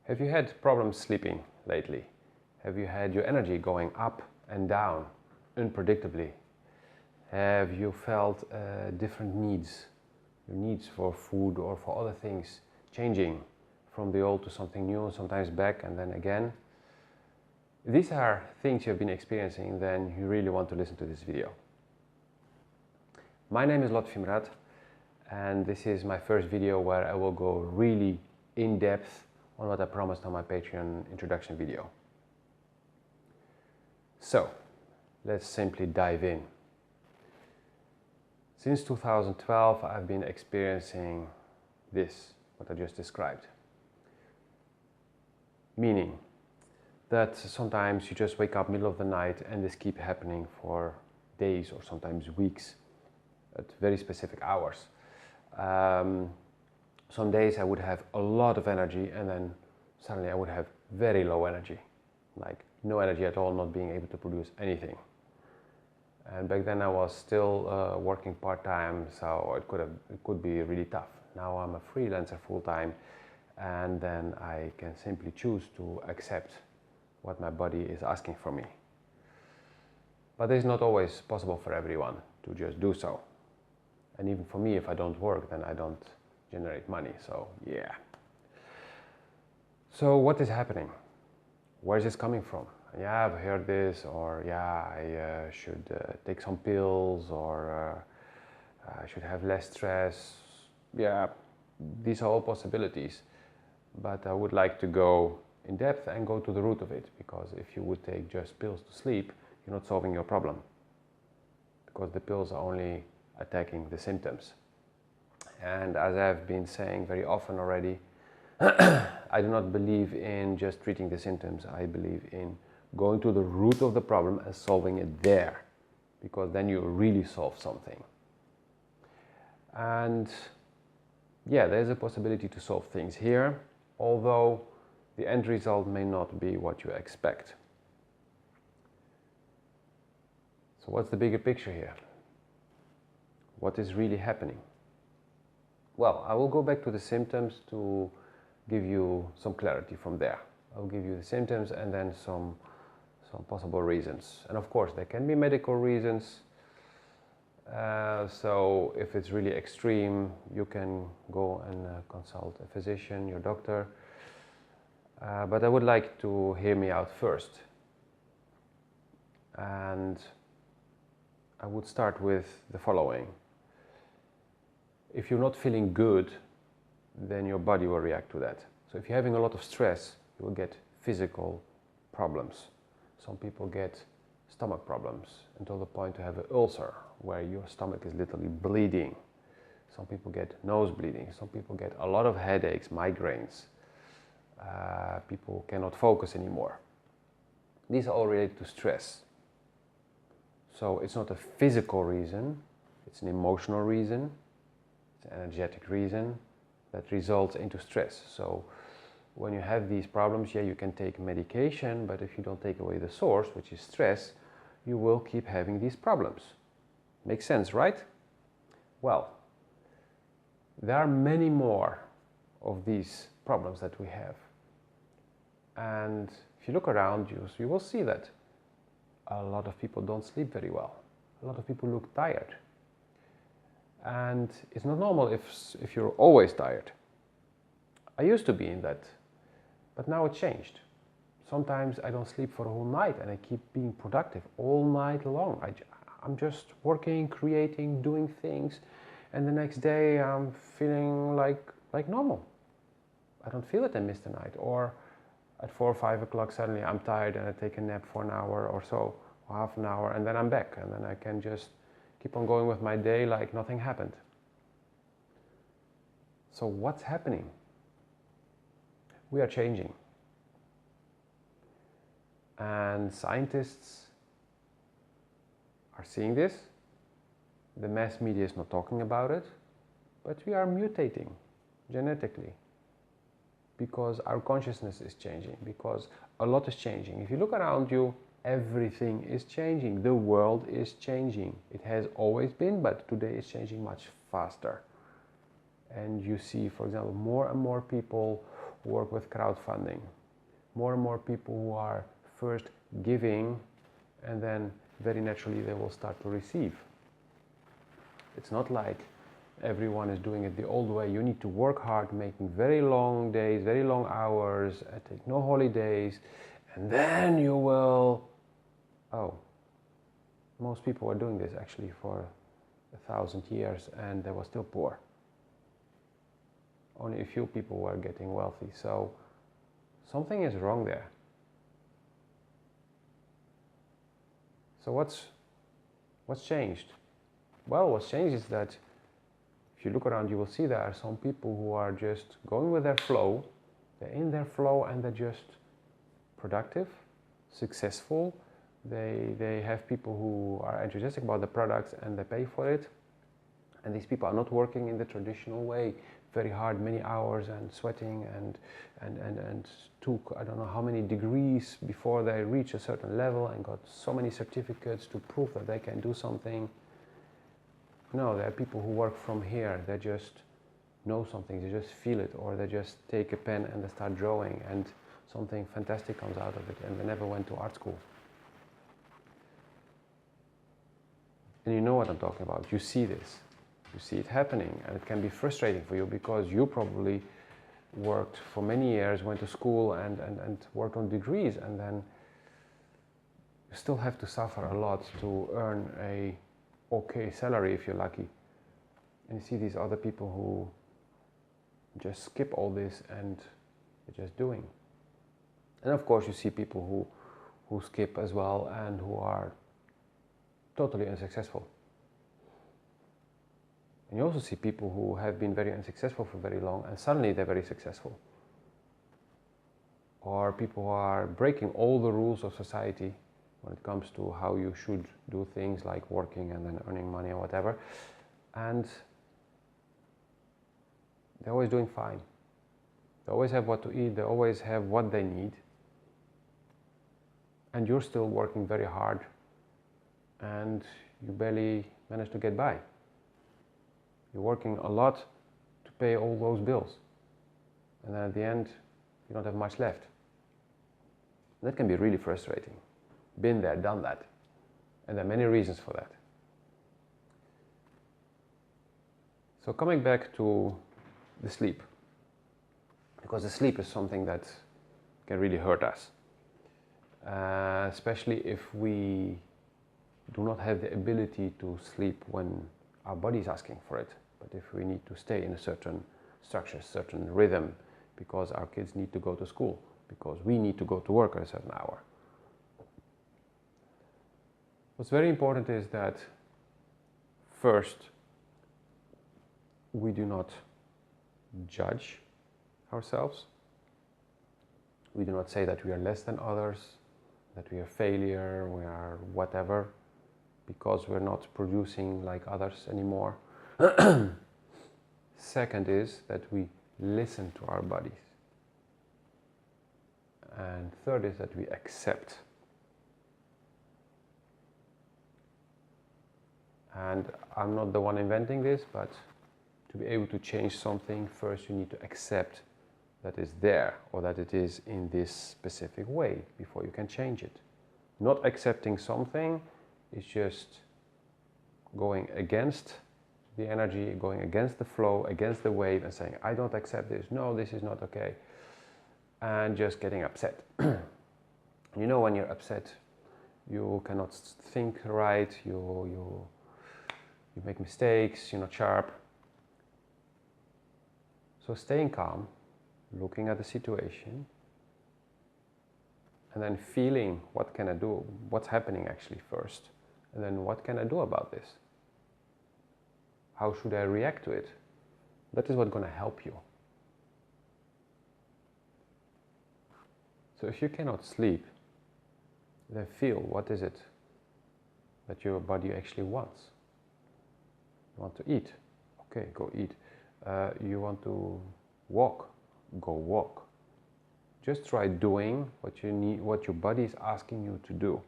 Have you had problems sleeping lately? Have you had your energy going up and down unpredictably? Have you felt different needs, your needs for food or for other things changing from the old to something new, sometimes back and then again? If these are things you've been experiencing, then you really want to listen to this video. My name is Lot and this is my first video where I will go really in depth on what I promised on my Patreon introduction video. So, let's simply dive in. Since 2012, I've been experiencing this, what I just described. Meaning that sometimes you just wake up middle of the night and this keeps happening for days or sometimes weeks at very specific hours. Some days I would have a lot of energy and then suddenly I would have very low energy, like no energy at all, not being able to produce anything. And back then I was still working part-time, so it could be really tough. Now I'm a freelancer full-time, and then I can simply choose to accept what my body is asking from me. But it's not always possible for everyone to just do so. And even for me, if I don't work, then I don't generate money, so yeah. So what is happening? Where is this coming from? Yeah, I've heard this, or yeah, I should take some pills, or I should have less stress. Yeah, these are all possibilities. But I would like to go in depth and go to the root of it, because if you would take just pills to sleep, you're not solving your problem. Because the pills are only attacking the symptoms. And as I've been saying very often already, I do not believe in just treating the symptoms. I believe in going to the root of the problem and solving it there, because then you really solve something. And yeah, there's a possibility to solve things here, although the end result may not be what you expect. So what's the bigger picture here? What is really happening? Well, I will go back to the symptoms to give you some clarity from there. I'll give you the symptoms and then some possible reasons. And of course, there can be medical reasons. So if it's really extreme, you can go and consult a physician, your doctor. But I would like to hear me out first. And I would start with the following. If you're not feeling good, then your body will react to that. So if you're having a lot of stress, you will get physical problems. Some people get stomach problems until the point to have an ulcer, where your stomach is literally bleeding. Some people get nose bleeding. Some people get a lot of headaches, migraines. People cannot focus anymore. These are all related to stress. So it's not a physical reason, it's an emotional reason. It's an energetic reason that results into stress. So when you have these problems, yeah, you can take medication, but if you don't take away the source, which is stress, you will keep having these problems. Makes sense, right? Well, there are many more of these problems that we have. And if you look around you, you will see that a lot of people don't sleep very well. A lot of people look tired. And it's not normal if you're always tired. I used to be in that, but now it changed. Sometimes I don't sleep for a whole night and I keep being productive all night long. I'm just working, creating, doing things, and the next day I'm feeling like normal. I don't feel that I missed a night, or at 4 or 5 o'clock suddenly I'm tired and I take a nap for an hour or so, or half an hour, and then I'm back, and then I can just keep on going with my day like nothing happened. So what's happening? We are changing. And scientists are seeing this. The mass media is not talking about it, but we are mutating genetically because our consciousness is changing, because a lot is changing. If you look around you, everything is changing. The world is changing. It has always been, but today it's changing much faster. And you see, for example, more and more people work with crowdfunding. More and more people who are first giving, and then very naturally they will start to receive. It's not like everyone is doing it the old way. You need to work hard, making very long days, very long hours, take no holidays, and then you will... Oh, most people were doing this actually for 1,000 years and they were still poor. Only a few people were getting wealthy, so something is wrong there. So what's changed? Well, what's changed is that if you look around, you will see there are some people who are just going with their flow. They're in their flow and they're just productive, successful. They have people who are enthusiastic about the products and they pay for it. And these people are not working in the traditional way, very hard, many hours and sweating and took I don't know how many degrees before they reach a certain level and got so many certificates to prove that they can do something. No, there are people who work from here. They just know something, they just feel it, or they just take a pen and they start drawing and something fantastic comes out of it, and they never went to art school. And you know what I'm talking about. You see this. You see it happening, and it can be frustrating for you because you probably worked for many years, went to school and worked on degrees, and then you still have to suffer a lot to earn a okay salary if you're lucky. And you see these other people who just skip all this and they're just doing. And of course you see people who skip as well and who are totally unsuccessful. And you also see people who have been very unsuccessful for very long and suddenly they're very successful. Or people who are breaking all the rules of society when it comes to how you should do things like working and then earning money or whatever. And they're always doing fine. They always have what to eat, they always have what they need. And you're still working very hard and you barely manage to get by. You're working a lot to pay all those bills. And then at the end, you don't have much left. That can be really frustrating. Been there, done that. And there are many reasons for that. So coming back to the sleep, because the sleep is something that can really hurt us, especially if we do not have the ability to sleep when our body is asking for it, but if we need to stay in a certain structure, certain rhythm, because our kids need to go to school, because we need to go to work at a certain hour. What's very important is that first, we do not judge ourselves. We do not say that we are less than others, that we are failure, we are whatever, because we're not producing like others anymore. Second is that we listen to our bodies. And third is that we accept. And I'm not the one inventing this, but to be able to change something, first you need to accept that it's there, or that it is in this specific way, before you can change it. Not accepting something is just going against the energy, going against the flow, against the wave, and saying, I don't accept this, no, this is not okay, and just getting upset. You know, when you're upset, you cannot think right, you make mistakes, you're not sharp. So staying calm, looking at the situation, and then feeling what can I do, what's happening actually first, and then what can I do about this? How should I react to it? That is what's going to help you. So if you cannot sleep, then feel what is it that your body actually wants. You want to eat? Okay, go eat. You want to walk? Go walk. Just try doing what you need, what your body is asking you to do.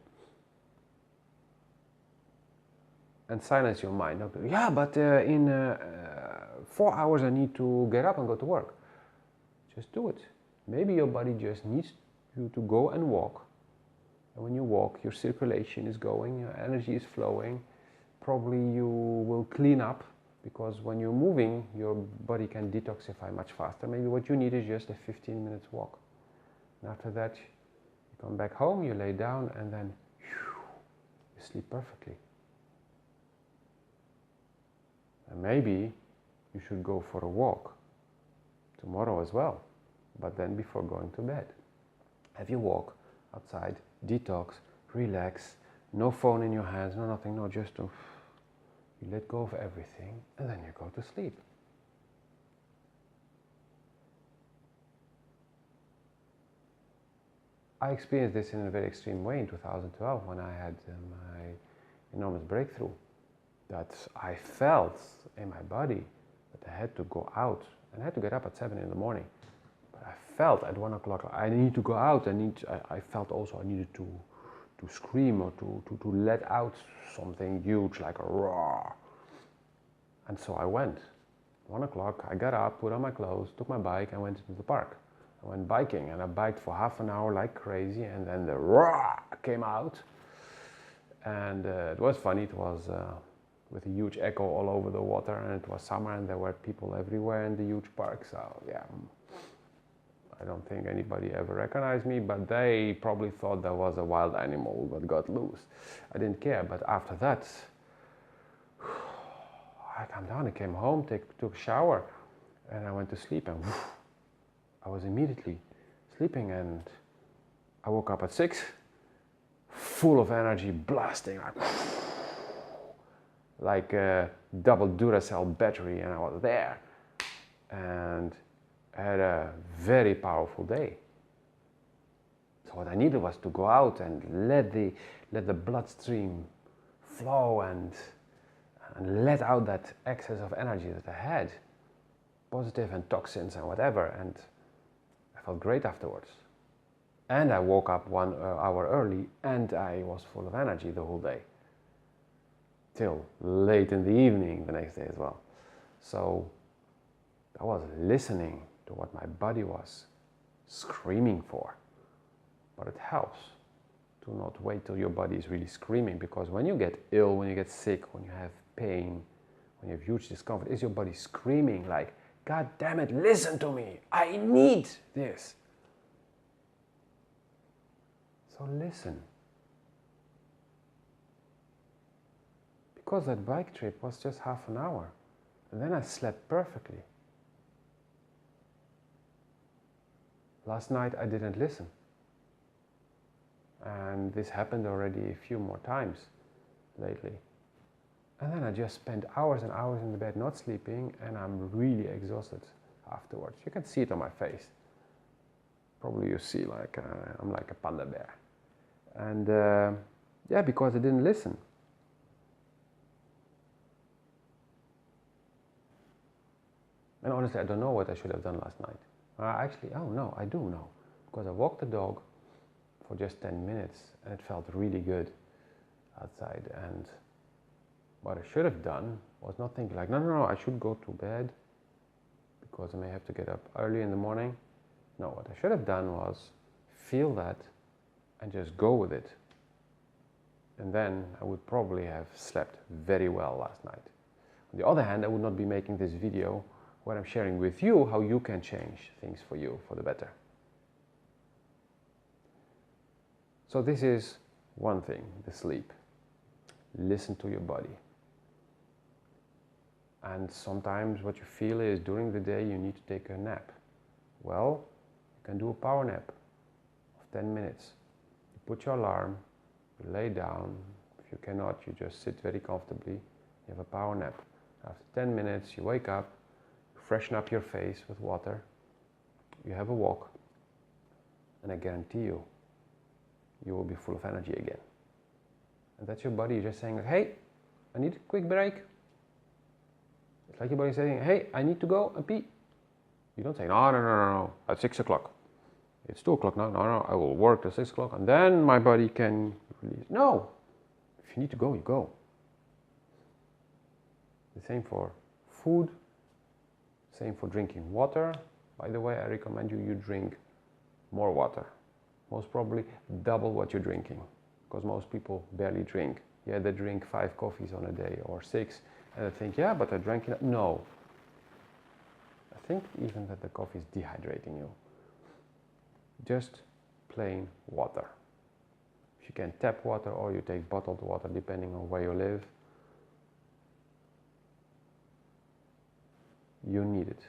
And silence your mind. Don't go, yeah, but in 4 hours I need to get up and go to work. Just do it. Maybe your body just needs you to go and walk. And when you walk, your circulation is going, your energy is flowing. Probably you will clean up, because when you're moving, your body can detoxify much faster. Maybe what you need is just a 15 minutes walk. And after that, you come back home, you lay down, and then you sleep perfectly. And maybe you should go for a walk tomorrow as well, but then before going to bed. Have you walk outside, detox, relax, no phone in your hands, no nothing, no, just to, you let go of everything, and then you go to sleep. I experienced this in a very extreme way in 2012 when I had my enormous breakthrough. That I felt in my body that I had to go out, and I had to get up at 7 in the morning. But I felt at 1 o'clock I need to go out. I felt also I needed to scream or to let out something huge, like a roar. And so I went. 1 o'clock, I got up, put on my clothes, took my bike, and went into the park. I went biking, and I biked for half an hour like crazy, and then the roar came out. And it was funny. It was with a huge echo all over the water, and it was summer, and there were people everywhere in the huge park. So yeah, I don't think anybody ever recognized me, but they probably thought there was a wild animal that got loose. I didn't care. But after that, I came down, I came home, took a shower, and I went to sleep, and I was immediately sleeping, and I woke up at 6, full of energy, blasting, like a double Duracell battery, and I was there, and I had a very powerful day. So what I needed was to go out and let the bloodstream flow and let out that excess of energy that I had, positive and toxins and whatever, and I felt great afterwards. And I woke up 1 hour early, and I was full of energy the whole day, till late in the evening the next day as well. So I was listening to what my body was screaming for. But it helps to not wait till your body is really screaming, because when you get ill, when you get sick, when you have pain, when you have huge discomfort, is your body screaming like, God damn it, listen to me, I need this. So listen. Because that bike trip was just half an hour, and then I slept perfectly. Last night I didn't listen. And this happened already a few more times lately. And then I just spent hours and hours in the bed not sleeping, and I'm really exhausted afterwards. You can see it on my face. Probably you see like I'm like a panda bear. And yeah, because I didn't listen. And honestly, I don't know what I should have done last night. Actually, oh no, I do know. Because I walked the dog for just 10 minutes, and it felt really good outside. And what I should have done was not thinking like, no, I should go to bed because I may have to get up early in the morning. No, what I should have done was feel that and just go with it. And then I would probably have slept very well last night. On the other hand, I would not be making this video where I'm sharing with you how you can change things for you for the better. So this is one thing, the sleep. Listen to your body. And sometimes what you feel is during the day you need to take a nap. Well, you can do a power nap of 10 minutes. You put your alarm, you lay down. If you cannot, you just sit very comfortably. You have a power nap. After 10 minutes, you wake up, freshen up your face with water, you have a walk, and I guarantee you, you will be full of energy again. And that's your body just saying, hey, I need a quick break. It's like your body saying, hey, I need to go and pee. You don't say, no, at 6 o'clock. It's 2 o'clock now, no, I will work till 6 o'clock, and then my body can release. No, if you need to go, you go. The same for food, same for drinking water. By the way, I recommend you drink more water. Most probably double what you're drinking, because most people barely drink. Yeah, they drink 5 coffees on a day or 6, and they think, yeah, but I drank enough. No. I think even that the coffee is dehydrating you. Just plain water. If you can tap water or you take bottled water, depending on where you live, you need it.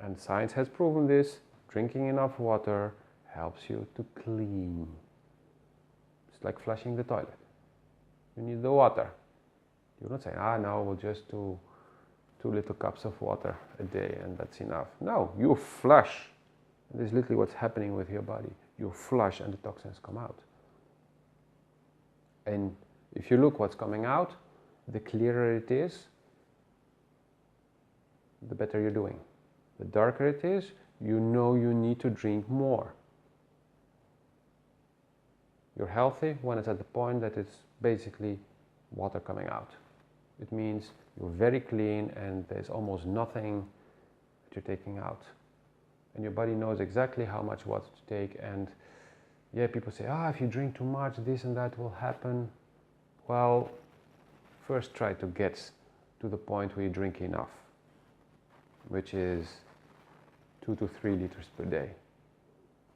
And science has proven this. Drinking enough water helps you to clean. It's like flushing the toilet. You need the water. You're not saying, no, we'll just do 2 little cups of water a day and that's enough. No, you flush. And this is literally what's happening with your body. You flush and the toxins come out. And if you look what's coming out, the clearer it is, the better you're doing. The darker it is, you know you need to drink more. You're healthy when it's at the point that it's basically water coming out. It means you're very clean and there's almost nothing that you're taking out. And your body knows exactly how much water to take. And yeah, people say, if you drink too much, this and that will happen. Well, first try to get to the point where you drink enough, which is 2 to 3 liters per day.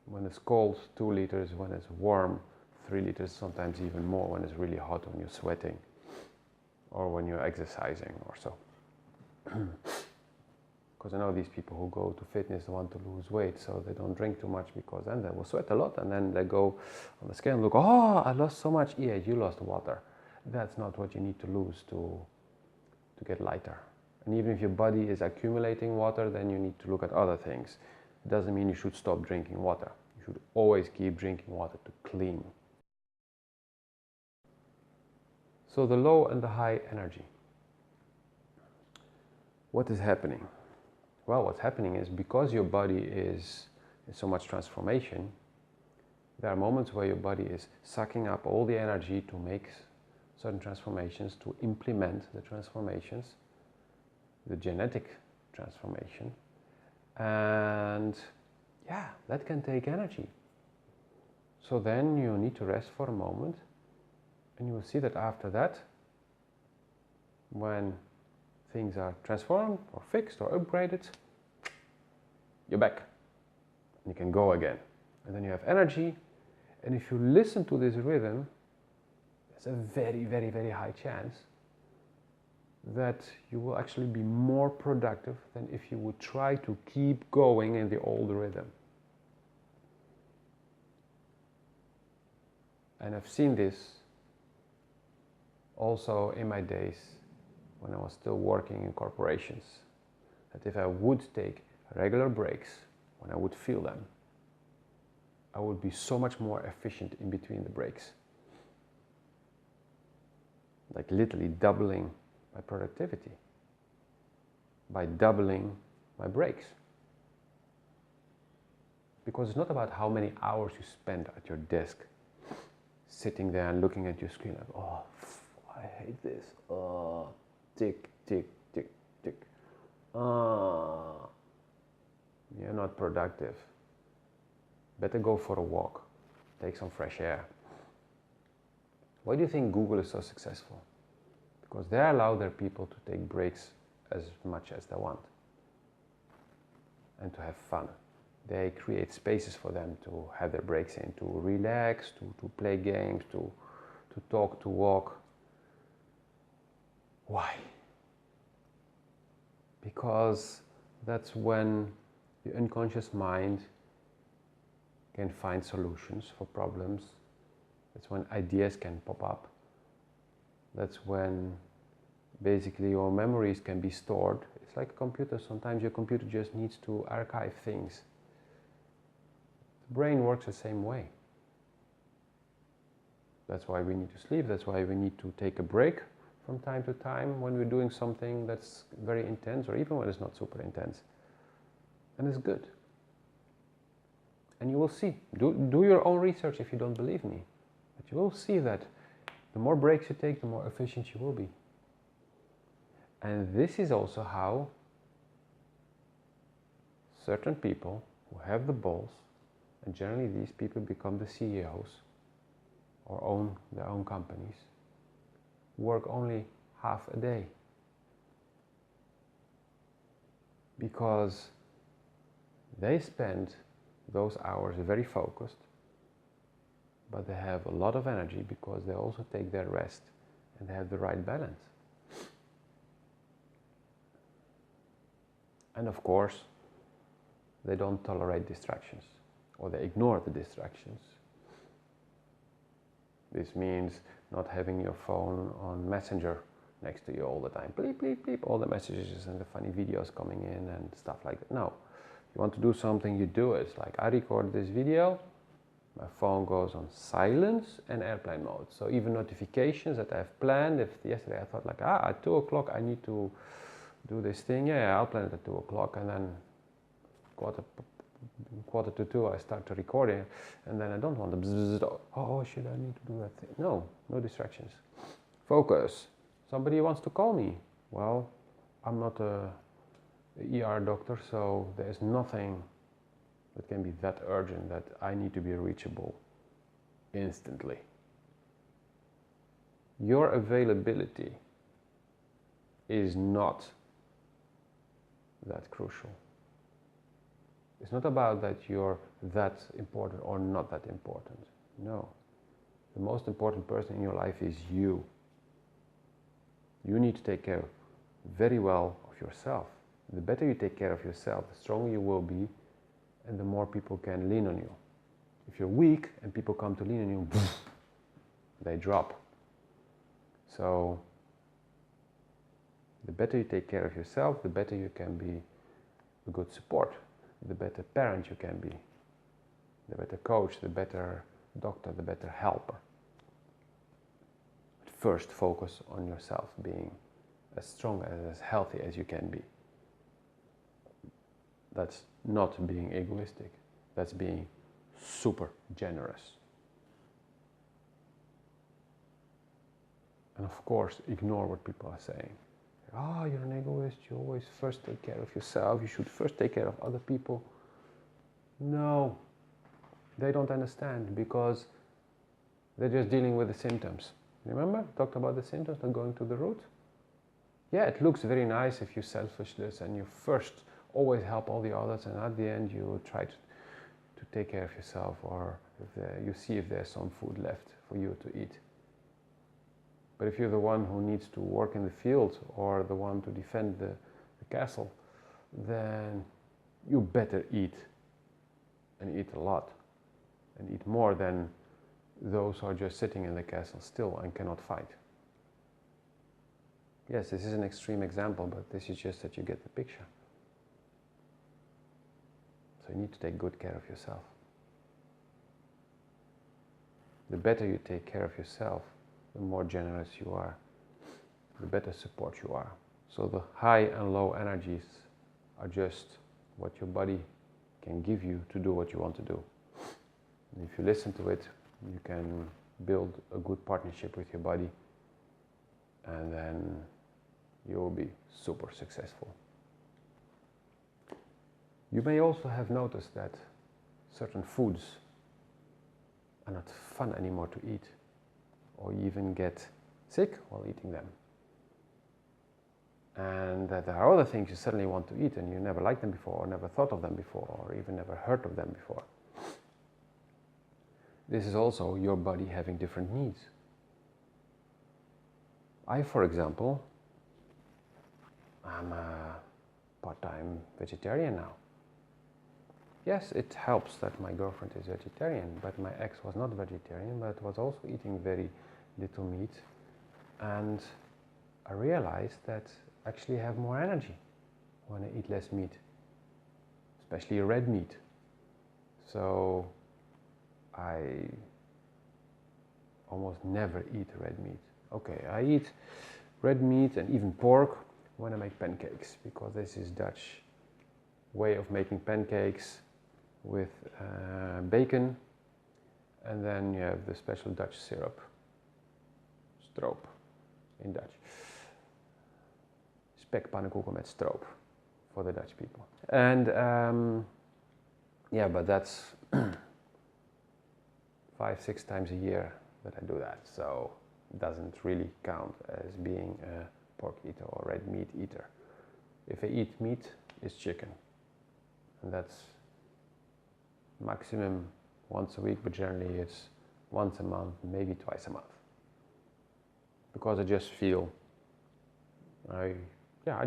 When it's cold, 2 liters. When it's warm, 3 liters, sometimes even more when it's really hot, when you're sweating or when you're exercising or so. Because I know these people who go to fitness want to lose weight, so they don't drink too much, because then they will sweat a lot and then they go on the scale and look, I lost so much. Yeah, you lost water. That's not what you need to lose to get lighter. And even if your body is accumulating water, then you need to look at other things. It doesn't mean you should stop drinking water. You should always keep drinking water to clean. So the low and the high energy. What is happening? Well, what's happening is, because your body is in so much transformation, there are moments where your body is sucking up all the energy to make certain transformations, to implement the transformations, the genetic transformation. And yeah, that can take energy. So then you need to rest for a moment, and you will see that after that, when things are transformed or fixed or upgraded, you're back and you can go again. And then you have energy, and if you listen to this rhythm, there's a very, very, very high chance that you will actually be more productive than if you would try to keep going in the old rhythm. And I've seen this also in my days when I was still working in corporations, that if I would take regular breaks, when I would feel them, I would be so much more efficient in between the breaks. Like literally doubling my productivity by doubling my breaks. Because it's not about how many hours you spend at your desk, sitting there and looking at your screen like, I hate this. Tick, tick, tick, tick. You're not productive. Better go for a walk. Take some fresh air. Why do you think Google is so successful? Because they allow their people to take breaks as much as they want and to have fun. They create spaces for them to have their breaks in, to relax, to play games, to talk, to walk. Why? Because that's when the unconscious mind can find solutions for problems. That's when ideas can pop up. That's when basically your memories can be stored. It's like a computer. Sometimes your computer just needs to archive things. The brain works the same way. That's why we need to sleep. That's why we need to take a break from time to time when we're doing something that's very intense, or even when it's not super intense. And it's good. And you will see. Do your own research if you don't believe me. But you will see that the more breaks you take, the more efficient you will be. And this is also how certain people who have the balls And generally these people become the CEOs or own their own companies, work only half a day. Because they spend those hours very focused, but they have a lot of energy because they also take their rest and they have the right balance. And of course, they don't tolerate distractions, or they ignore the distractions. This means not having your phone on Messenger next to you all the time. Bleep, bleep, bleep, all the messages and the funny videos coming in and stuff like that. No. You want to do something, you do it. Like I record this video, my phone goes on silence and airplane mode. So even notifications that I've planned, if yesterday I thought like, at 2 o'clock I need to do this thing, yeah, I'll plan it at 2 o'clock, and then quarter to 2 I start to recording, and then I don't want to bzzz, oh shit, I need to do that thing. No distractions. Focus. Somebody wants to call me. Well, I'm not a ER doctor, so there's nothing that can be that urgent that I need to be reachable instantly. Your availability is not that crucial. It's not about that you're that important or not that important. No. The most important person in your life is you. You need to take care very well of yourself. The better you take care of yourself, the stronger you will be, and the more people can lean on you. If you're weak and people come to lean on you, they drop. So, the better you take care of yourself, the better you can be a good support, the better parent you can be, the better coach, the better doctor, the better helper. But first, focus on yourself, being as strong and as healthy as you can be. That's not being egoistic, that's being super generous. And of course, ignore what people are saying. Oh, you're an egoist, you always first take care of yourself, you should first take care of other people. No, they don't understand because they're just dealing with the symptoms. Remember, I talked about the symptoms, not going to the root? Yeah, it looks very nice if you're selfishness and you first always help all the others, and at the end you try to take care of yourself, or if you see if there's some food left for you to eat. But if you're the one who needs to work in the field or the one to defend the castle, then you better eat, and eat a lot, and eat more than those who are just sitting in the castle still and cannot fight. Yes, this is an extreme example, but this is just that you get the picture. So you need to take good care of yourself. The better you take care of yourself, the more generous you are, the better support you are. So the high and low energies are just what your body can give you to do what you want to do. And if you listen to it, you can build a good partnership with your body, and then you will be super successful. You may also have noticed that certain foods are not fun anymore to eat, or you even get sick while eating them. And that there are other things you suddenly want to eat and you never liked them before, or never thought of them before, or even never heard of them before. This is also your body having different needs. I, for example, I'm a part-time vegetarian now. Yes, it helps that my girlfriend is vegetarian, but my ex was not vegetarian, but was also eating very little meat. And I realized that I actually have more energy when I eat less meat, especially red meat. So I almost never eat red meat. Okay, I eat red meat and even pork when I make pancakes, because this is Dutch way of making pancakes with bacon, and then you have the special Dutch syrup, stroop in Dutch. Spekpannenkoeken met stroop for the Dutch people. And yeah, but that's 5-6 times a year that I do that, so it doesn't really count as being a pork eater or red meat eater. If I eat meat, it's chicken, and that's maximum once a week, but generally it's once a month, maybe twice a month, because I just feel, I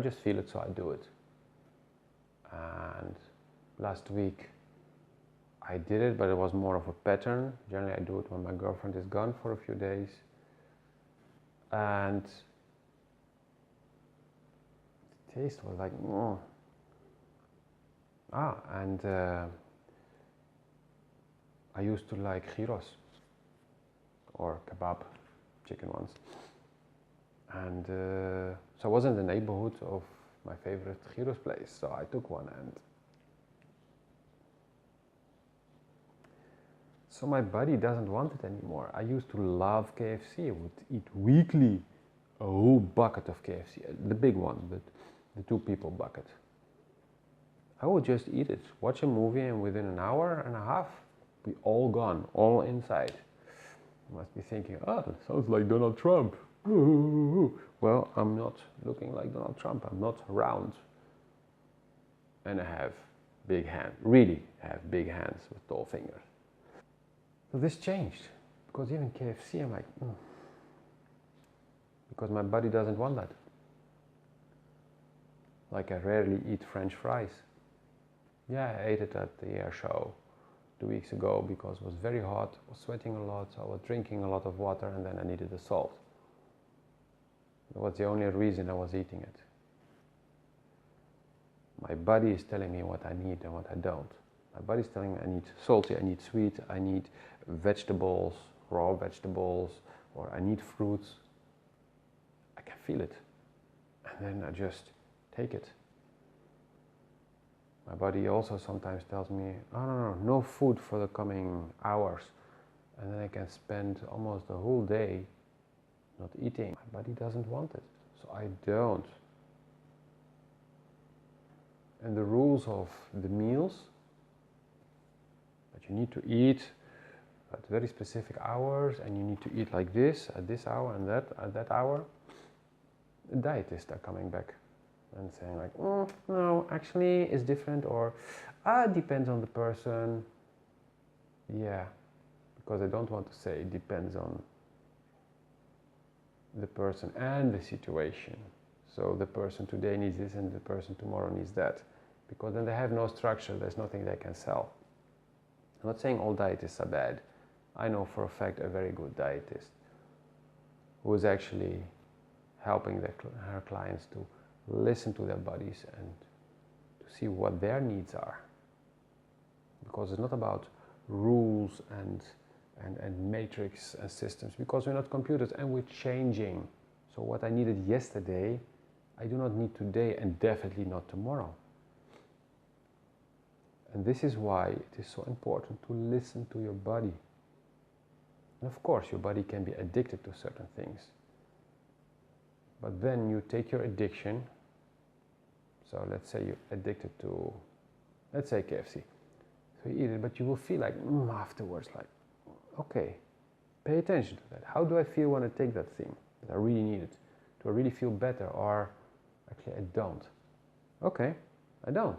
just feel it, so I do it. And last week I did it, but it was more of a pattern. Generally I do it when my girlfriend is gone for a few days, and the taste was like, oh. And I used to like gyros or kebab, chicken ones, and so I was in the neighborhood of my favorite gyros place, so I took one, and so my body doesn't want it anymore. I used to love KFC. I would eat weekly a whole bucket of KFC, the big one, the 2 people bucket. I would just eat it, watch a movie, and within an hour and a half, be all gone, all inside. You must be thinking, sounds like Donald Trump. Well, I'm not looking like Donald Trump. I'm not round. And I have big hands, really have big hands with tall fingers. So this changed, because even KFC, I'm like, because my body doesn't want that. Like I rarely eat French fries. Yeah, I ate it at the air show 2 weeks ago because it was very hot, I was sweating a lot, so I was drinking a lot of water, and then I needed the salt. That was the only reason I was eating it. My body is telling me what I need and what I don't. My body is telling me I need salty, I need sweet, I need vegetables, raw vegetables, or I need fruits. I can feel it. And then I just take it. My body also sometimes tells me, no food for the coming hours. And then I can spend almost the whole day not eating. My body doesn't want it, so I don't. And the rules of the meals, that you need to eat at very specific hours, and you need to eat like this, at this hour, and that at that hour, the dietists are coming back and saying like, no, actually it's different, or it depends on the person. Yeah, because I don't want to say it depends on the person and the situation. So the person today needs this and the person tomorrow needs that, because then they have no structure, there's nothing they can sell. I'm not saying all dietists are bad. I know for a fact a very good dietist who is actually helping her clients to listen to their bodies and to see what their needs are. Because it's not about rules and matrix and systems, because we're not computers and we're changing. So what I needed yesterday, I do not need today, and definitely not tomorrow. And this is why it is so important to listen to your body. And of course, your body can be addicted to certain things. But then you take your addiction, so let's say you're addicted to, let's say KFC. So you eat it, but you will feel like, afterwards, like, okay, pay attention to that. How do I feel when I take that thing that I really need it? Do I really feel better, or actually I don't? Okay, I don't.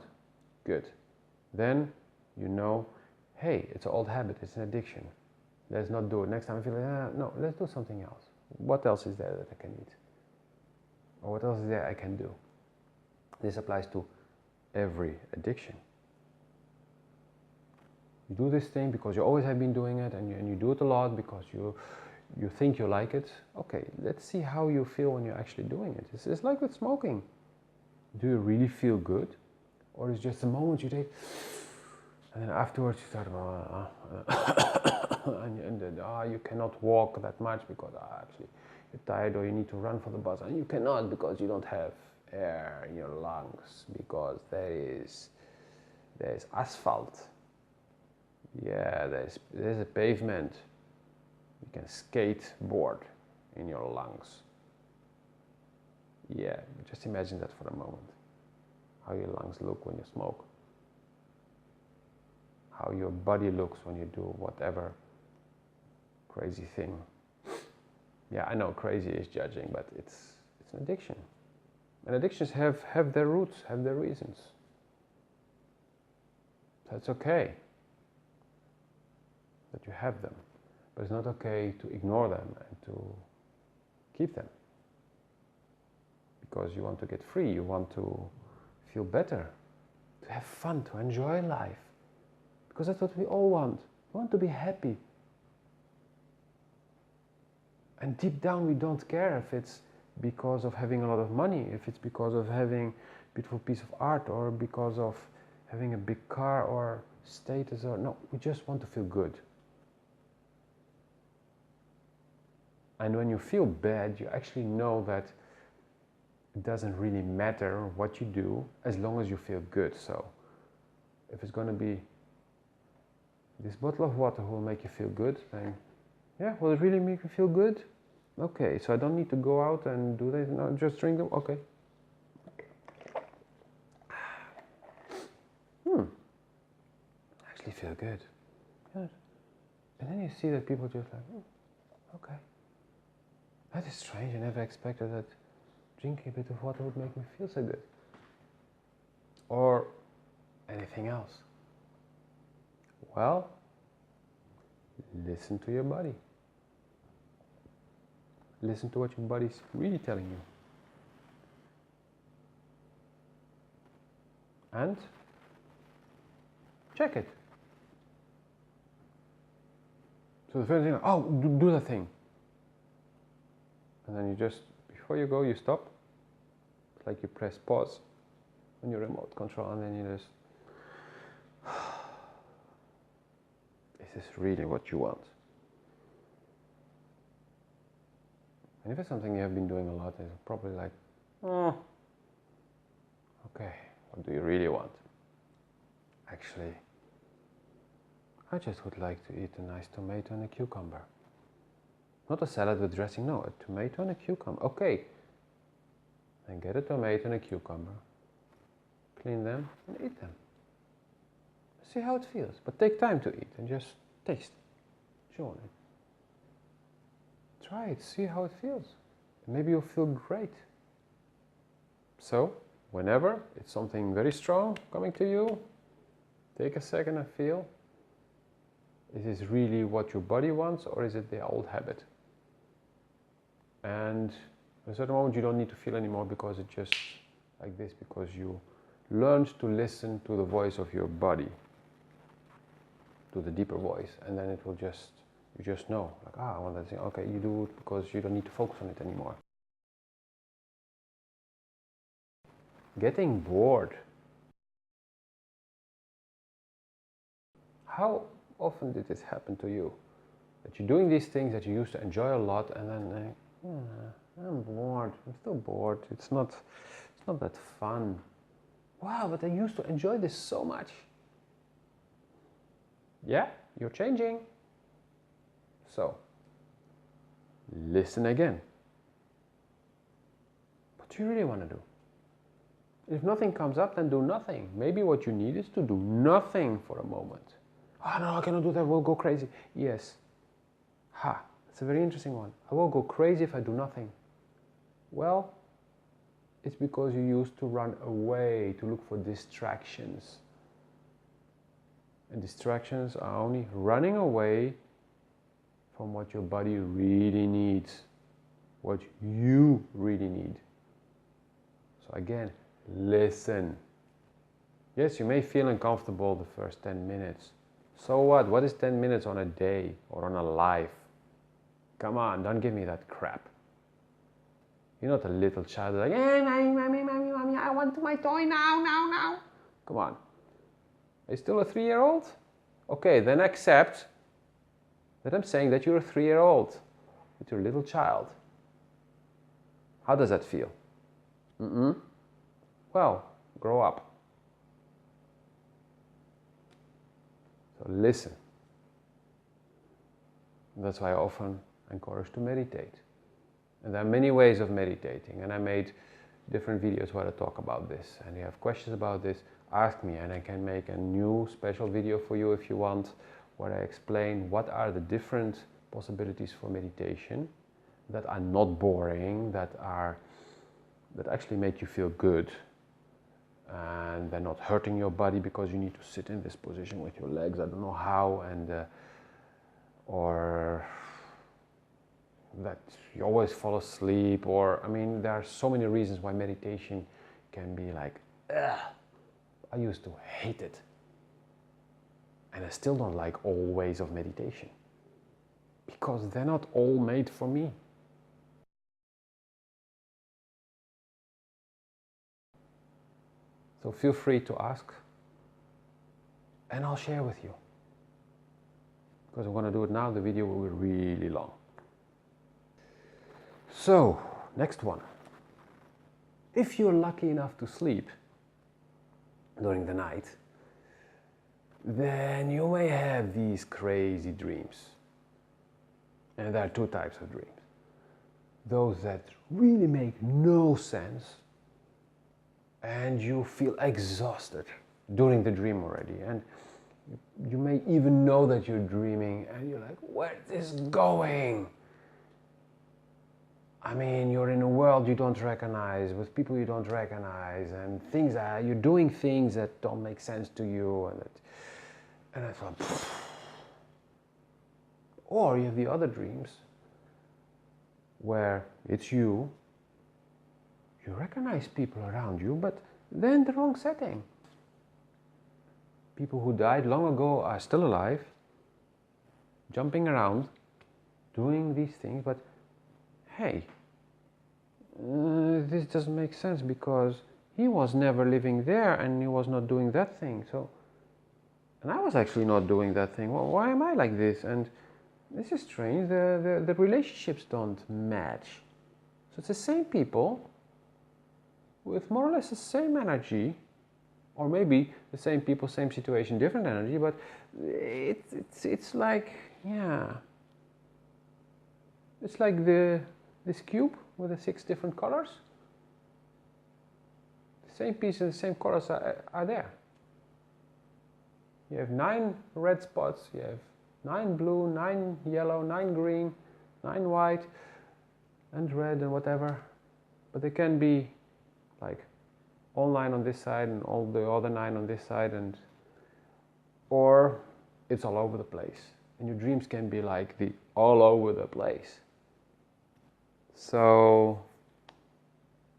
Good. Then you know, hey, it's an old habit, it's an addiction. Let's not do it. Next time I feel like, no, let's do something else. What else is there that I can eat? Or what else is there I can do? This applies to every addiction. You do this thing because you always have been doing it, and you do it a lot because you think you like it. Okay, let's see how you feel when you're actually doing it. It's like with smoking. Do you really feel good? Or is it just a moment you take, and then afterwards you start, and then you cannot walk that much because actually you're tired, or you need to run for the bus, and you cannot because you don't have air in your lungs, because there is asphalt. Yeah, there's a pavement. You can skateboard in your lungs. Yeah, just imagine that for a moment. How your lungs look when you smoke. How your body looks when you do whatever crazy thing. Yeah, I know crazy is judging, but it's an addiction. And addictions have their roots, have their reasons. That's okay that you have them, but it's not okay to ignore them and to keep them. Because you want to get free, you want to feel better, to have fun, to enjoy life. Because that's what we all want. We want to be happy. And deep down we don't care if it's because of having a lot of money, if it's because of having a beautiful piece of art, or because of having a big car or status, or no, we just want to feel good. And when you feel bad, you actually know that it doesn't really matter what you do as long as you feel good. So if it's going to be this bottle of water will make you feel good, then yeah, will it really make you feel good? Okay, so I don't need to go out and do that, no, just drink them, okay. Actually feel good. Good. And then you see that people just like, okay. That is strange, I never expected that drinking a bit of water would make me feel so good. Or anything else. Well, listen to your body. Listen to what your body's really telling you. And check it. So the first thing, oh, do that thing. And then you just, before you go, you stop. It's like you press pause on your remote control, and then you just, is this really what you want? And if it's something you have been doing a lot, it's probably like, oh, okay, what do you really want? Actually, I just would like to eat a nice tomato and a cucumber. Not a salad with dressing, no, a tomato and a cucumber. Okay, then get a tomato and a cucumber, clean them and eat them. See how it feels, but take time to eat and just taste, chew on it. Try it, see how it feels. Maybe you'll feel great. So, whenever it's something very strong coming to you, take a second and feel, is this really what your body wants, or is it the old habit? And at a certain moment you don't need to feel anymore, because it's just like this, because you learned to listen to the voice of your body, to the deeper voice, and then it will just, you just know, like, I want that thing, okay, you do it because you don't need to focus on it anymore. Getting bored. How often did this happen to you? That you're doing these things that you used to enjoy a lot, and then I'm bored, I'm still bored, it's not that fun. Wow, but I used to enjoy this so much. Yeah, you're changing. So, listen again. What do you really want to do? If nothing comes up, then do nothing. Maybe what you need is to do nothing for a moment. Oh no, I cannot do that, I will go crazy. Yes. Ha, that's a very interesting one. I will go crazy if I do nothing. Well, it's because you used to run away, to look for distractions. And distractions are only running away from what your body really needs, what you really need. So again, listen. Yes, you may feel uncomfortable the first 10 minutes. So what? What is 10 minutes on a day or on a life? Come on, don't give me that crap. You're not a little child like, hey, mommy, I want my toy now. Come on. Are you still a 3-year-old? Okay, then accept that I'm saying that you're a 3-year-old, that you're a little child. How does that feel? Well, grow up. So listen. That's why I often encourage to meditate. And there are many ways of meditating, and I made different videos where I talk about this. And if you have questions about this, ask me, and I can make a new special video for you if you want, where I explain what are the different possibilities for meditation that are not boring, that actually make you feel good, and they're not hurting your body because you need to sit in this position with your legs, I don't know how, and or that you always fall asleep, or I mean, there are so many reasons why meditation can be like, ugh. I used to hate it, and I still don't like all ways of meditation because they're not all made for me. So feel free to ask, and I'll share with you, because I'm going to do it now. The video will be really long. So, next one. If you're lucky enough to sleep during the night, then you may have these crazy dreams. And there are two types of dreams. Those that really make no sense, and you feel exhausted during the dream already, and you may even know that you're dreaming, and you're like, where is this going? I mean, you're in a world you don't recognize, with people you don't recognize, and you're doing things that don't make sense to you, and I thought, pfft. Or you have the other dreams where it's you recognize people around you, but they're in the wrong setting. People who died long ago are still alive, jumping around, doing these things, but hey, this doesn't make sense because he was never living there and he was not doing that thing. So, and I was actually not doing that thing. Well, why am I like this? And this is strange. The relationships don't match. So it's the same people with more or less the same energy, or maybe the same people, same situation, different energy, but it's like, yeah, it's like this cube with the 6 different colors. The same piece and the same colors are there. You have 9 red spots, you have 9 blue, 9 yellow, 9 green, 9 white, and red and whatever. But they can be like all 9 on this side and all the other 9 on this side, or it's all over the place. And your dreams can be like the all over the place. So,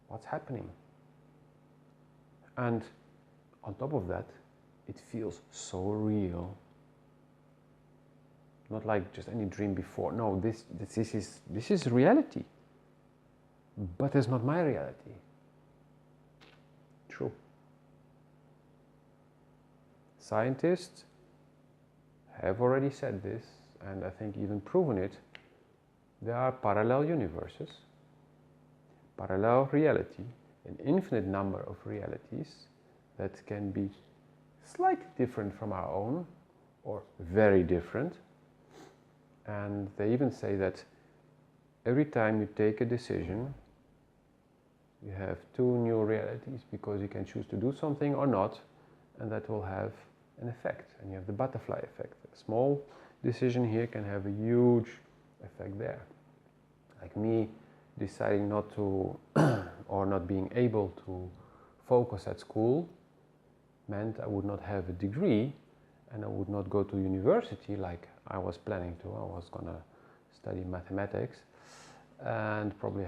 what's happening? And on top of that, it feels so real. Not like just any dream before. No, this is reality. But it's not my reality. True. Scientists have already said this, and I think even proven it. There are parallel universes, parallel reality, an infinite number of realities that can be slightly different from our own, or very different. And they even say that every time you take a decision, you have 2 new realities, because you can choose to do something or not, and that will have an effect. And you have the butterfly effect. A small decision here can have a huge effect there. Like me deciding not to or not being able to focus at school meant I would not have a degree, and I would not go to university like I was planning to. I was gonna study mathematics and probably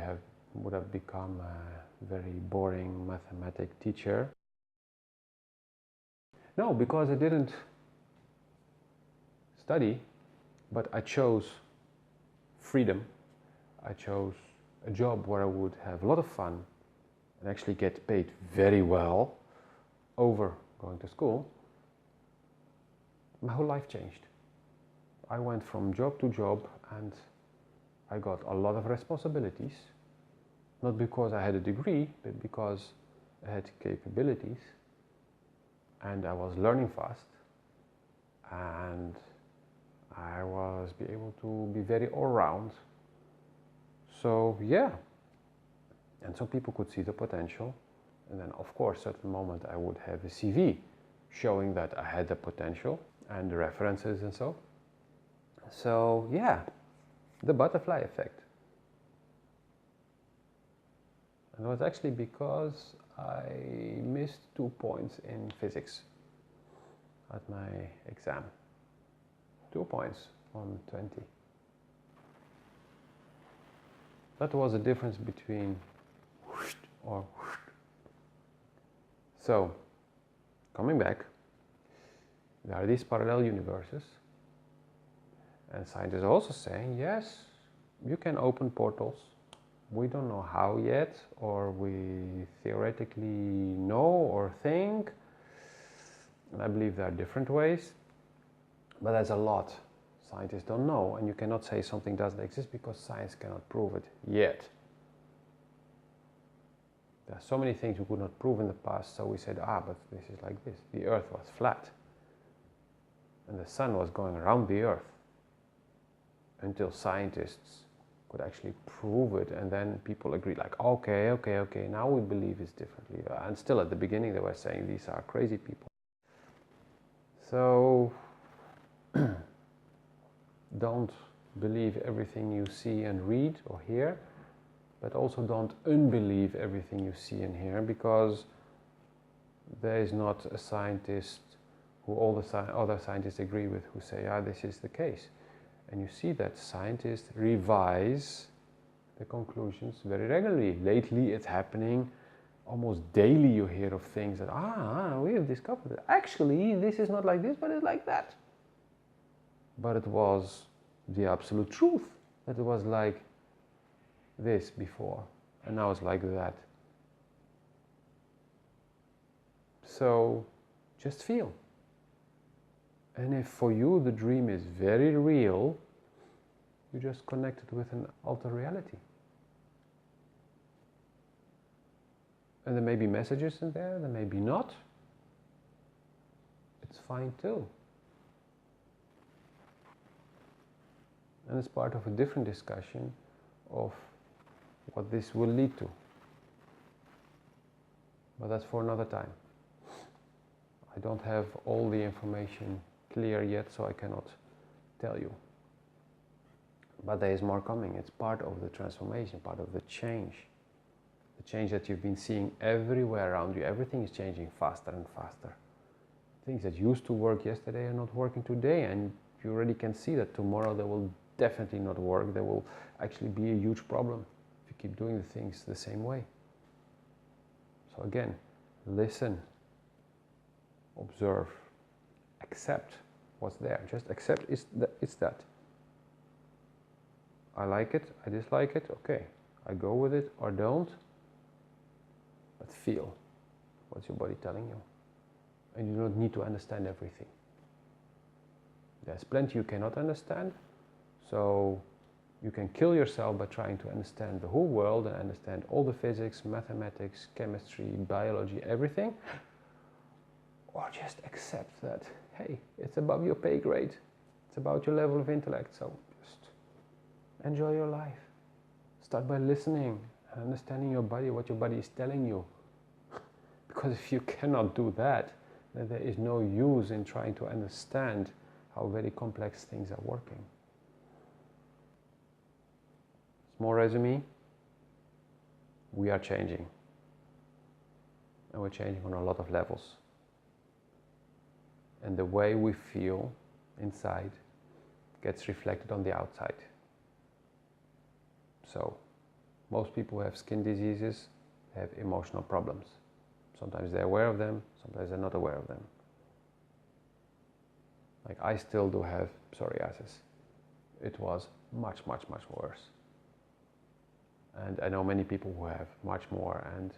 would have become a very boring mathematics teacher. No, because I didn't study, but I chose freedom. I chose a job where I would have a lot of fun and actually get paid very well over going to school. My whole life changed. I went from job to job, and I got a lot of responsibilities, not because I had a degree, but because I had capabilities, and I was learning fast, and I was able to be very all-round. So yeah, and so people could see the potential, and then of course at the moment I would have a CV showing that I had the potential and the references and so. So yeah, the butterfly effect. And it was actually because I missed 2 points in physics at my exam. 2 points on 20. That was the difference between whoosh or whoosh. So, coming back, there are these parallel universes, and scientists are also saying, yes, you can open portals. We don't know how yet, or we theoretically know or think, and I believe there are different ways, but there's a lot scientists don't know, and you cannot say something doesn't exist because science cannot prove it yet. There are so many things we could not prove in the past, so we said, but this is like this. The earth was flat, and the sun was going around the earth, until scientists could actually prove it, and then people agreed, like, okay, now we believe it's differently. And still at the beginning they were saying these are crazy people. So don't believe everything you see and read or hear, but also don't unbelieve everything you see and hear, because there is not a scientist who all the other scientists agree with who say, this is the case. And you see that scientists revise the conclusions very regularly. Lately it's happening almost daily. You hear of things that, we have discovered that actually this is not like this, but it's like that. But it was the absolute truth, that it was like this before, and now it's like that. So just feel. And if for you the dream is very real, you just connect it with an altered reality. And there may be messages in there may be not. It's fine too. And it's part of a different discussion of what this will lead to. But that's for another time. I don't have all the information clear yet, so I cannot tell you. But there is more coming. It's part of the transformation, part of the change. The change that you've been seeing everywhere around you. Everything is changing faster and faster. Things that used to work yesterday are not working today, and you already can see that tomorrow they will definitely not work. There will actually be a huge problem if you keep doing the things the same way. So again, listen, observe, accept what's there. Just accept it's that. I like it, I dislike it, okay. I go with it or don't. But feel what's your body telling you. And you don't need to understand everything. There's plenty you cannot understand. So you can kill yourself by trying to understand the whole world and understand all the physics, mathematics, chemistry, biology, everything. Or just accept that, hey, it's above your pay grade. It's about your level of intellect. So just enjoy your life. Start by listening and understanding your body, what your body is telling you. Because if you cannot do that, then there is no use in trying to understand how very complex things are working. Small resume, we are changing. And we're changing on a lot of levels. And the way we feel inside gets reflected on the outside. So, most people who have skin diseases have emotional problems. Sometimes they're aware of them, sometimes they're not aware of them. Like I still do have psoriasis. It was much, much, much worse. And I know many people who have much more, and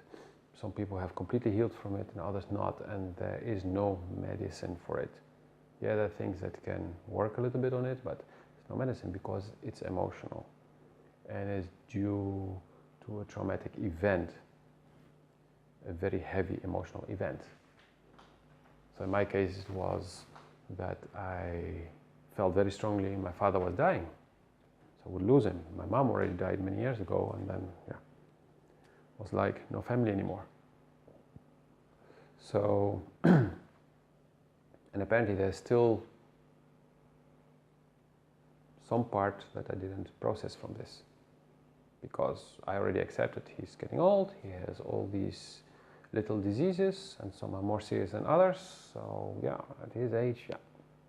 some people have completely healed from it and others not, and there is no medicine for it. Yeah, there are things that can work a little bit on it, but there's no medicine because it's emotional. And it's due to a traumatic event, a very heavy emotional event. So in my case it was that I felt very strongly my father was dying. So I would lose him. My mom already died many years ago, and then was like no family anymore. So, and apparently there's still some part that I didn't process from this, because I already accepted he's getting old, he has all these little diseases, and some are more serious than others. So yeah, at his age, yeah,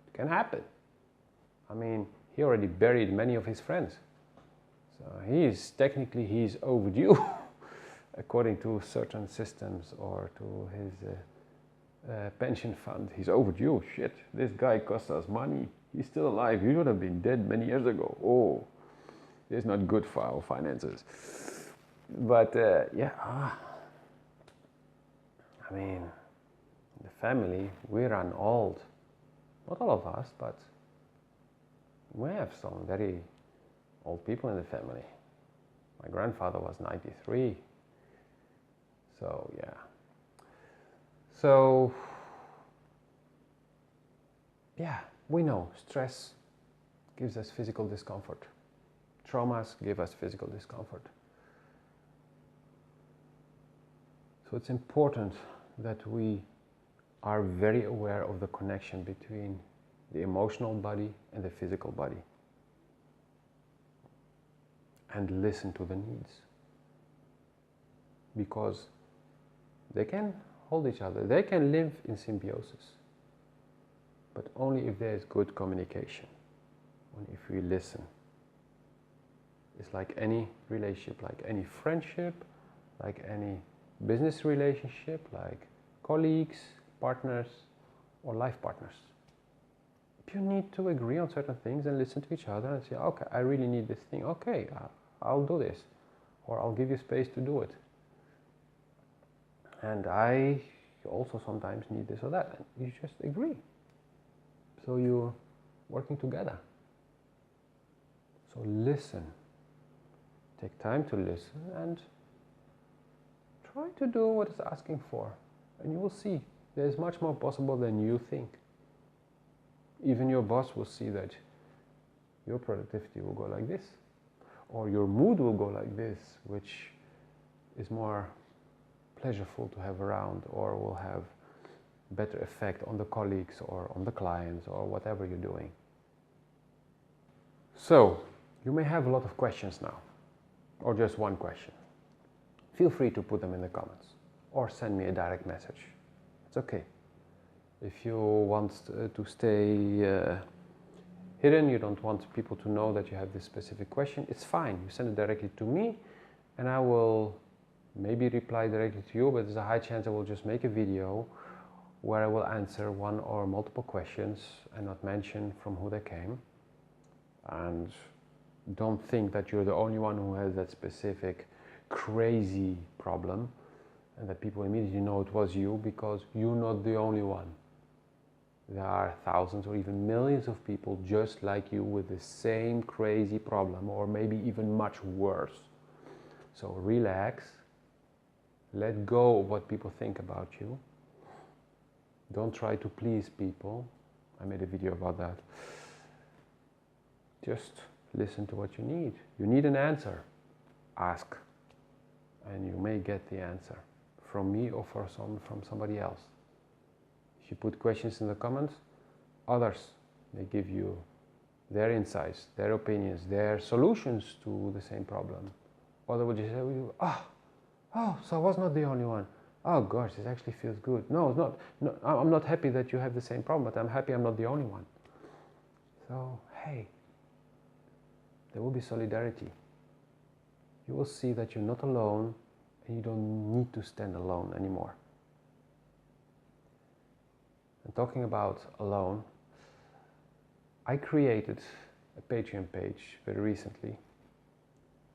it can happen. I mean, he already buried many of his friends, so he's overdue according to certain systems or to his pension fund. He's overdue. Shit, this guy costs us money. He's still alive. He should have been dead many years ago. Oh, it's not good for our finances. But yeah, I mean, in the family, we run old. Not all of us, but we have some very old people in the family. My grandfather was 93. So yeah. So yeah, we know stress gives us physical discomfort. Traumas give us physical discomfort. So it's important that we are very aware of the connection between the emotional body and the physical body, and listen to the needs, because they can hold each other, they can live in symbiosis, but only if there is good communication, and if we listen. It's like any relationship, like any friendship, like any business relationship, like colleagues, partners, or life partners. You need to agree on certain things and listen to each other and say, okay, I really need this thing. Okay, I'll do this, or I'll give you space to do it. And I also sometimes need this or that. And you just agree. So you're working together. So listen. Take time to listen and try to do what it's asking for. And you will see there's much more possible than you think. Even your boss will see that your productivity will go like this, or your mood will go like this, which is more pleasurable to have around, or will have better effect on the colleagues or on the clients or whatever you're doing. So you may have a lot of questions now, or just one question. Feel free to put them in the comments or send me a direct message. It's okay. If you want to stay hidden, you don't want people to know that you have this specific question, it's fine. You send it directly to me and I will maybe reply directly to you, but there's a high chance I will just make a video where I will answer one or multiple questions and not mention from who they came. And don't think that you're the only one who has that specific crazy problem and that people immediately know it was you, because you're not the only one. There are thousands or even millions of people just like you with the same crazy problem, or maybe even much worse. So relax, let go of what people think about you. Don't try to please people. I made a video about that. Just listen to what you need. You need an answer. Ask. And you may get the answer from me or from somebody else. If you put questions in the comments, others may give you their insights, their opinions, their solutions to the same problem. Or they will just say, oh, so I was not the only one. Oh gosh, this actually feels good. No, it's not. No, I'm not happy that you have the same problem, but I'm happy I'm not the only one. So, hey, there will be solidarity. You will see that you're not alone and you don't need to stand alone anymore. And talking about alone, I created a Patreon page very recently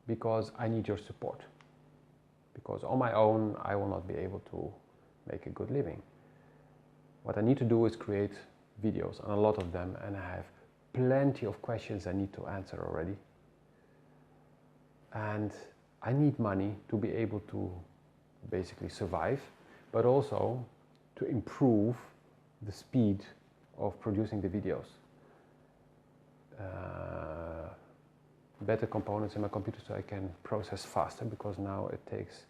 because I need your support. Because on my own, I will not be able to make a good living. What I need to do is create videos, and a lot of them, and I have plenty of questions I need to answer already. And I need money to be able to basically survive, but also to improve the speed of producing the videos. Better components in my computer so I can process faster, because now it takes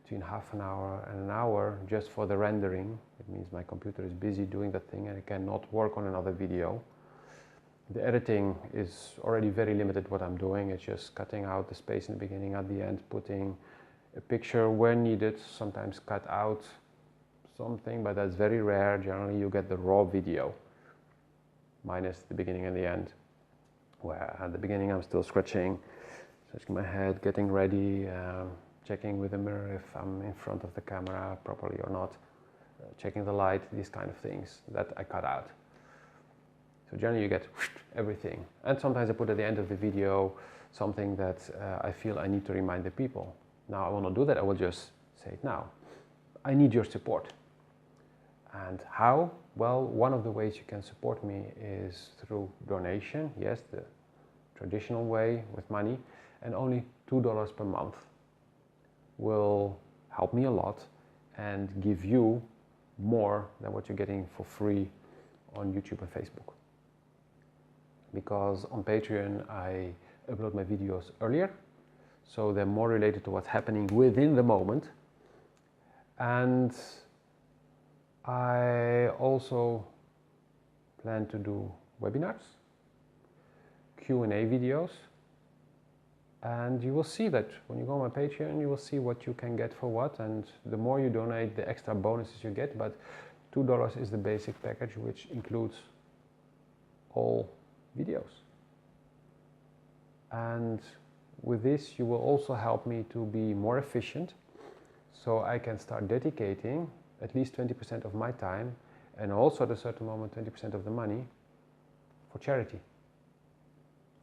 between half an hour and an hour just for the rendering. It means my computer is busy doing that thing and I cannot work on another video. The editing is already very limited what I'm doing. It's just cutting out the space in the beginning, at the end, putting a picture where needed, sometimes cut out something, but that's very rare. Generally you get the raw video, minus the beginning and the end, where at the beginning I'm still scratching my head, getting ready, checking with the mirror if I'm in front of the camera properly or not, checking the light, these kind of things that I cut out. So generally you get everything. And sometimes I put at the end of the video something that I feel I need to remind the people. Now I will not do that, I will just say it now. I need your support. And how? Well, one of the ways you can support me is through donation, yes, the traditional way with money, and only $2 per month will help me a lot and give you more than what you're getting for free on YouTube and Facebook. Because on Patreon I upload my videos earlier, so they're more related to what's happening within the moment. And I also plan to do webinars, Q&A videos, and you will see that when you go on my Patreon, you will see what you can get for what, and the more you donate, the extra bonuses you get. But $2 is the basic package, which includes all videos. And with this, you will also help me to be more efficient, so I can start dedicating at least 20% of my time, and also at a certain moment 20% of the money, for charity.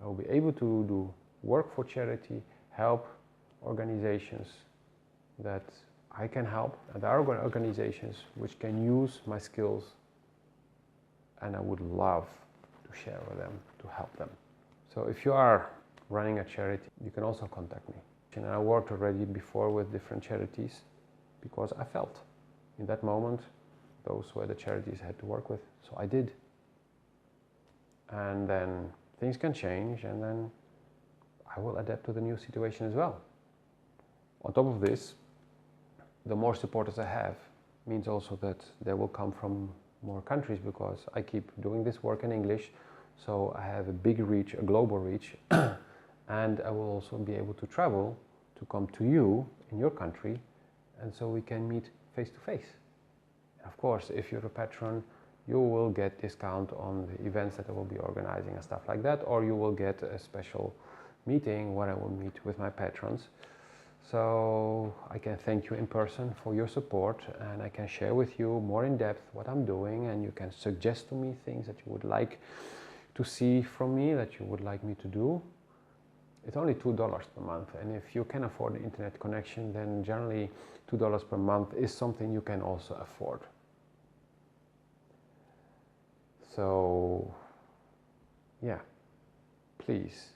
I will be able to do work for charity, help organizations that I can help, and there are organizations which can use my skills, and I would love to share with them, to help them. So if you are running a charity, you can also contact me. And I worked already before with different charities because I felt in that moment those were the charities I had to work with, so I did. And then things can change, and then I will adapt to the new situation as well. On top of this, the more supporters I have means also that they will come from more countries, because I keep doing this work in English, so I have a big reach, a global reach, and I will also be able to travel to come to you in your country, and so we can meet face to face. Of course, if you're a patron, you will get discount on the events that I will be organizing and stuff like that, or you will get a special meeting where I will meet with my patrons. So I can thank you in person for your support, and I can share with you more in depth what I'm doing, and you can suggest to me things that you would like to see from me, that you would like me to do. It's only $2 per month, and if you can afford the internet connection, then generally $2 per month is something you can also afford. So yeah, please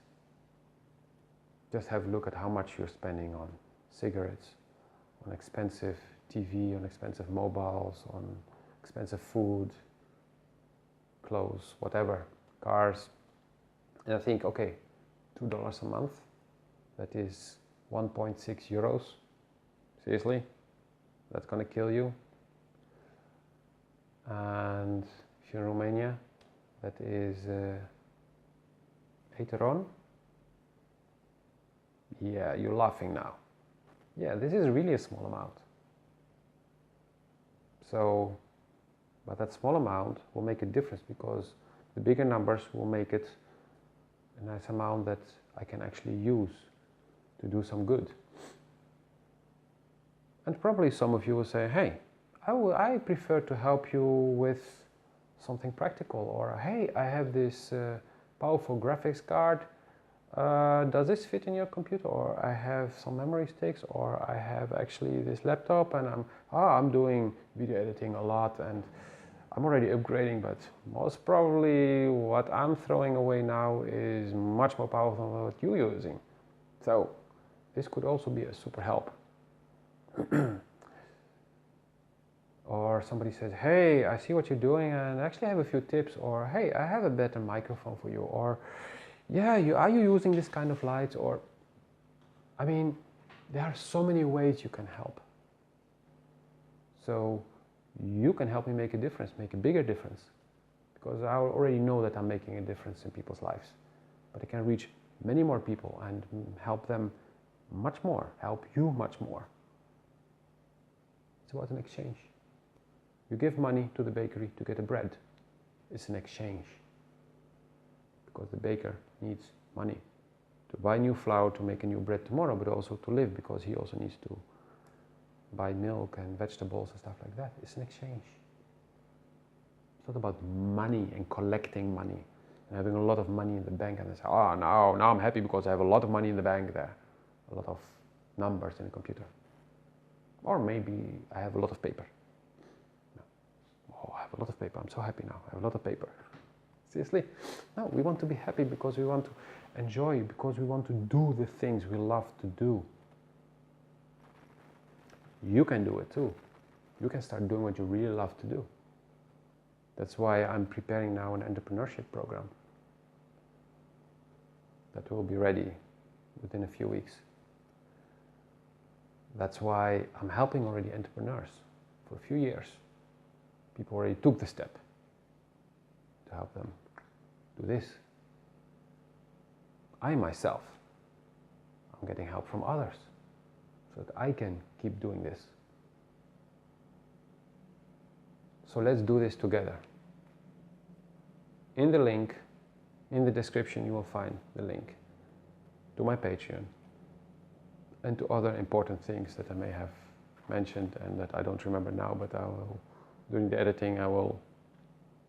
just have a look at how much you're spending on cigarettes, on expensive TV, on expensive mobiles, on expensive food, clothes, whatever, cars. And I think, okay, $2 a month, that is 1.6 euros. Seriously? That's gonna kill you? And if you're in Romania, that is 8 RON. Yeah, you're laughing now. Yeah, this is really a small amount. So, but that small amount will make a difference, because the bigger numbers will make it a nice amount that I can actually use to do some good. And probably some of you will say, hey, I prefer to help you with something practical, or hey, I have this powerful graphics card, does this fit in your computer, or I have some memory sticks, or I have actually this laptop, and I'm doing video editing a lot, and I'm already upgrading, but most probably what I'm throwing away now is much more powerful than what you're using. So this could also be a super help. Or somebody says, hey, I see what you're doing, and actually I have a few tips, or hey, I have a better microphone for you, or yeah, are you using this kind of lights, or I mean, there are so many ways you can help. So you can help me make a difference, make a bigger difference, because I already know that I'm making a difference in people's lives. But I can reach many more people and help them much more, help you much more. It's about an exchange. You give money to the bakery to get a bread. It's an exchange. Because the baker needs money to buy new flour to make a new bread tomorrow, but also to live, because he also needs to buy milk and vegetables and stuff like that. It's an exchange. It's not about money and collecting money and having a lot of money in the bank and they say, oh, now I'm happy because I have a lot of money in the bank there. A lot of numbers in the computer. Or maybe I have a lot of paper. No. Oh, I have a lot of paper. I'm so happy now. I have a lot of paper. Seriously? No, we want to be happy because we want to enjoy, because we want to do the things we love to do. You can do it too. You can start doing what you really love to do. That's why I'm preparing now an entrepreneurship program that will be ready within a few weeks. That's why I'm helping already entrepreneurs for a few years. People already took the step to help them do this. I myself, I'm getting help from others so that I can keep doing this. So let's do this together. In the link, in the description, you will find the link to my Patreon and to other important things that I may have mentioned and that I don't remember now, but I will, during the editing, I will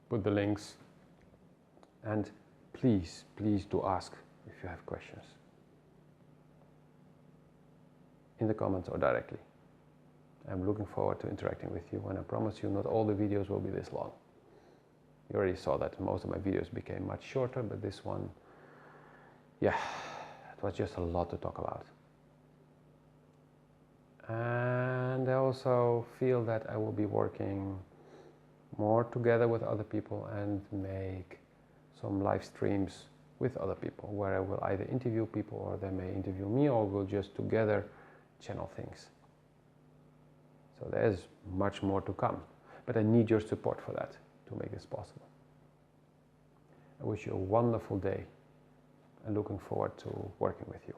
put the links. And please, please do ask if you have questions in the comments or directly. I'm looking forward to interacting with you, and I promise you not all the videos will be this long. You already saw that most of my videos became much shorter, but this one, yeah, it was just a lot to talk about. And I also feel that I will be working more together with other people and make some live streams with other people where I will either interview people or they may interview me, or we'll just together channel things. So there's much more to come, but I need your support for that to make this possible. I wish you a wonderful day and looking forward to working with you.